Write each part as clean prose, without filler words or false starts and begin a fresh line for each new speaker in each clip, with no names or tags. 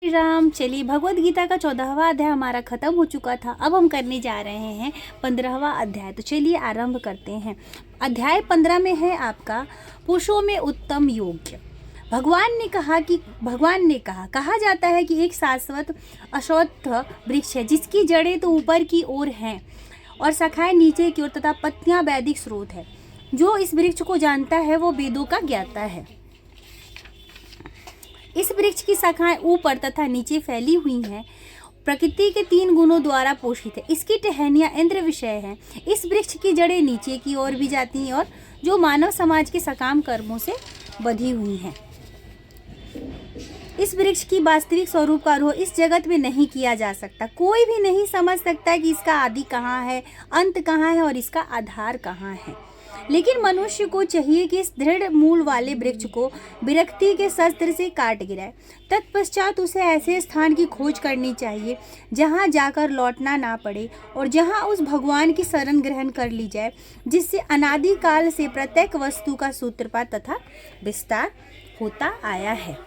श्री राम। चलिए, भगवत गीता का 14वां अध्याय हमारा खत्म हो चुका था। अब हम करने जा रहे हैं 15वां अध्याय। तो चलिए आरंभ करते हैं। अध्याय 15 में है आपका पुरुषों में उत्तम योग्य। भगवान ने कहा जाता है कि एक शाश्वत अश्वत्थ वृक्ष है जिसकी जड़ें तो ऊपर की ओर हैं और शाखाएं नीचे की ओर तथा पत्तियां वैदिक स्रोत है। जो इस वृक्ष को जानता है वो वेदों का ज्ञाता है। इस वृक्ष की शाखाएं ऊपर तथा नीचे फैली हुई हैं, प्रकृति के 3 गुणों द्वारा पोषित है। इसकी टहनियां इंद्र विषय हैं। इस वृक्ष की जड़ें नीचे की ओर भी जाती हैं और जो मानव समाज के सकाम कर्मों से बधी हुई हैं। इस वृक्ष की वास्तविक स्वरूप का अनुभव इस जगत में नहीं किया जा सकता। कोई भी नहीं समझ सकता कि इसका आदि कहाँ है, अंत कहाँ है और इसका आधार कहाँ है। लेकिन मनुष्य को चाहिए कि इस दृढ़ मूल वाले वृक्ष को विरक्ति के शस्त्र से काट गिराए। तत्पश्चात उसे ऐसे स्थान की खोज करनी चाहिए जहां जाकर लौटना ना पड़े और जहां उस भगवान की शरण ग्रहण कर ली जाए जिससे अनादि काल से प्रत्येक वस्तु का सूत्रपात तथा विस्तार होता आया है।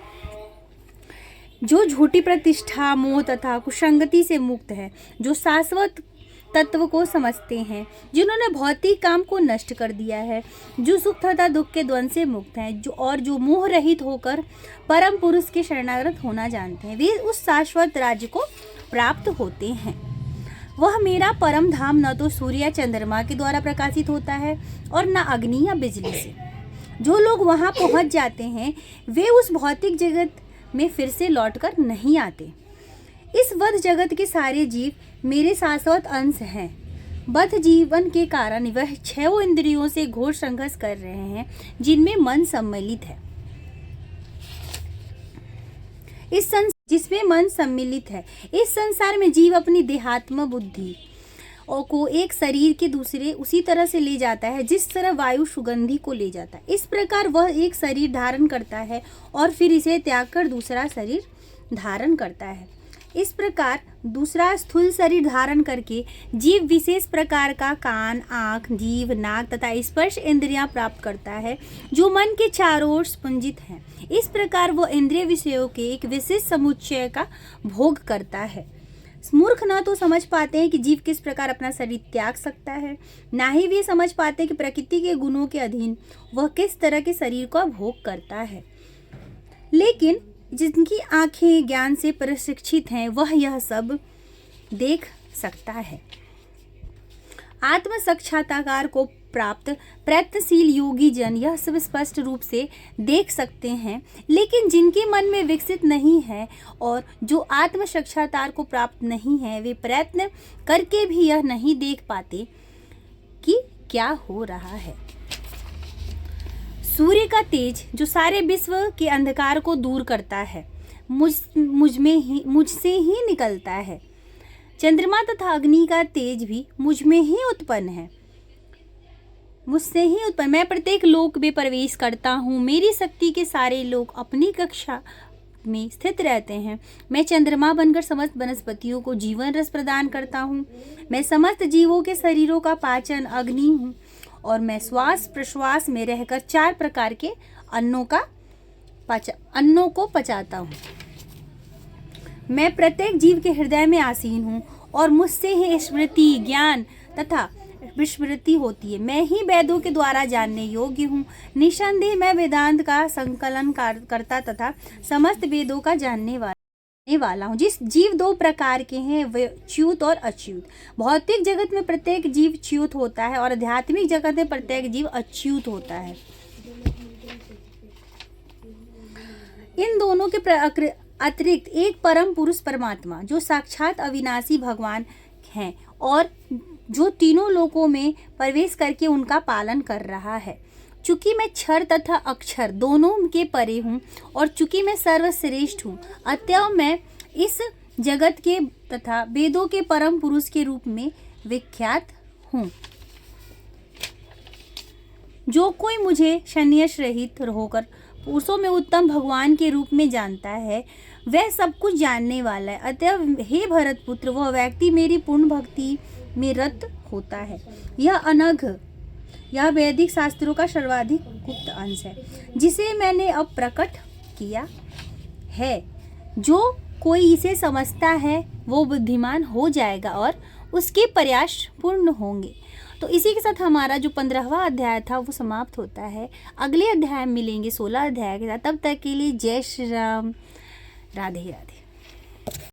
जो झूठी प्रतिष्ठा, मोह तथा कुसंगति से मुक्त है, जो शाश्वत तत्व को समझते हैं, जिन्होंने भौतिक काम को नष्ट कर दिया है, जो सुख तथा दुख के द्वंद से मुक्त हैं, जो मोह रहित होकर परम पुरुष के शरणागत होना जानते हैं, वे उस शाश्वत राज्य को प्राप्त होते हैं। वह मेरा परम धाम न तो सूर्य या चंद्रमा के द्वारा प्रकाशित होता है और न अग्नि या बिजली से। जो लोग वहां पहुंच जाते हैं वे उस भौतिक जगत में फिर से लौटकर नहीं आते। इस वध जगत के सारे जीव मेरे शाश्वत अंश हैं। बद्ध जीवन के कारण वह 6 इंद्रियों से घोर संघर्ष कर रहे हैं जिनमें मन सम्मिलित है। जिसमें मन सम्मिलित है। इस संसार में जीव अपनी देहात्म बुद्धि को एक शरीर के दूसरे उसी तरह से ले जाता है जिस तरह वायु सुगंधि को ले जाता है। इस प्रकार वह एक शरीर धारण करता है और फिर इसे त्याग कर दूसरा शरीर धारण करता है। इस प्रकार दूसरा स्थूल शरीर धारण करके जीव विशेष प्रकार का कान, आँख, जीभ, नाक तथा स्पर्श इंद्रियां प्राप्त करता है जो मन के चारों ओर स्पुंजित हैं। इस प्रकार वह इंद्रिय विषयों के एक विशेष समुच्चय का भोग करता है। मूर्ख ना तो समझ पाते हैं कि जीव किस प्रकार अपना शरीर त्याग सकता है, ना ही वे समझ पाते हैं कि प्रकृति के गुणों के अधीन वह किस तरह के शरीर का भोग करता है। लेकिन जिनकी आंखें ज्ञान से प्रशिक्षित हैं वह यह सब देख सकता है। आत्म साक्षात्कार को प्राप्त प्रयत्नशील योगी जन यह सब स्पष्ट रूप से देख सकते हैं, लेकिन जिनके मन में विकसित नहीं है और जो आत्म साक्षात्कार को प्राप्त नहीं है वे प्रयत्न करके भी यह नहीं देख पाते कि क्या हो रहा है। सूर्य का तेज जो सारे विश्व के अंधकार को दूर करता है मुझसे ही निकलता है। चंद्रमा तथा अग्नि का तेज भी मुझ में ही उत्पन्न है, मुझसे ही उत्पन्न। मैं प्रत्येक लोक में प्रवेश करता हूँ। मेरी शक्ति के सारे लोग अपनी कक्षा में स्थित रहते हैं। मैं चंद्रमा बनकर समस्त वनस्पतियों को जीवन रस प्रदान करता हूँ। मैं समस्त जीवों के शरीरों का पाचन अग्नि हूँ और मैं श्वास प्रश्वास में रहकर 4 प्रकार के अन्नों को पचाता हूँ। मैं प्रत्येक जीव के हृदय में आसीन हूँ और मुझसे ही स्मृति, ज्ञान तथा विस्मृति होती है। मैं ही वेदों के द्वारा जानने योग्य हूँ। निसंदेह मैं वेदांत का संकलन करता तथा समस्त वेदों का जानने वाला हूँ। जिस जीव 2 प्रकार के हैं वे च्युत और अच्युत। भौतिक जगत में प्रत्येक जीव च्युत होता है और आध्यात्मिक जगत में प्रत्येक जीव अच्युत होता है। इन दोनों के अतिरिक्त एक परम पुरुष परमात्मा जो साक्षात अविनाशी भगवान हैं और जो तीनों लोकों में प्रवेश करके उनका पालन कर रहा है। चूंकि मैं क्षर तथा अक्षर दोनों के परे हूँ और चूंकि मैं सर्वश्रेष्ठ हूँ, अतः मैं इस जगत के तथा वेदों के परम पुरुष के रूप में विख्यात हूँ। जो कोई मुझे संन्यास रहित होकर पुरुषों में उत्तम भगवान के रूप में जानता है वह सब कुछ जानने वाला है। अतः हे भरत पुत्र, वह व्यक्ति मेरी पूर्ण भक्ति में रत होता है। यह वैदिक शास्त्रों का सर्वाधिक गुप्त अंश है जिसे मैंने अब प्रकट किया है। जो कोई इसे समझता है वो बुद्धिमान हो जाएगा और उसके प्रयास पूर्ण होंगे। तो इसी के साथ हमारा जो 15वां अध्याय था वो समाप्त होता है। अगले अध्याय में मिलेंगे 16 अध्याय के साथ। तब तक के लिए जय श्री राम, राधे राधे।